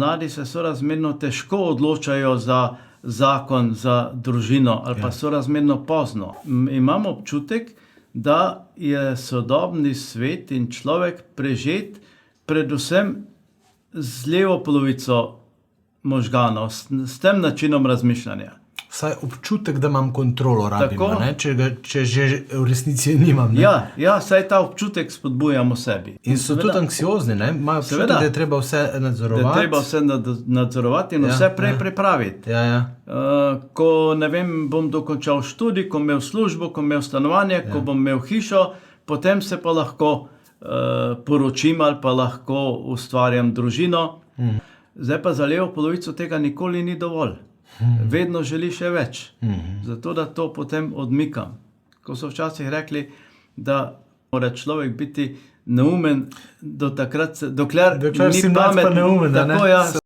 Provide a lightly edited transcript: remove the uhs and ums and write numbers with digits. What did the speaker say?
Mladi se sorazmerno težko odločajo za zakon, za družino ali pa sorazmerno pozno. Imam občutek, da je sodobni svet in človek prežet predvsem z levo polovico možganov, s tem načinom razmišljanja. Vsaj občutek, da imam kontrolo, rabim, Tako. ne? Če že v resnici nimam. Ne? Ja, saj ta občutek spodbujamo sebi. In so tudi anksiozni, ne? Imajo občutek, Seveda. da je treba vse Da je nadzorovati. treba vse nadzorovati in vse prej pripraviti. Ja. Ko, ne vem, bom dokončal študij, ko imel službo, ko imel stanovanje, ko bom imel hišo, potem se pa lahko poročim ali pa lahko ustvarjam družino. Zdaj pa za levo polovico tega nikoli ni dovolj. Vedno želi še več. Zato, da to potem odmikam. Ko so včasih rekli, da mora človek biti neumen do takrat, dokler si ni mlad pa pameten. neumen, a ne? Tako, ja,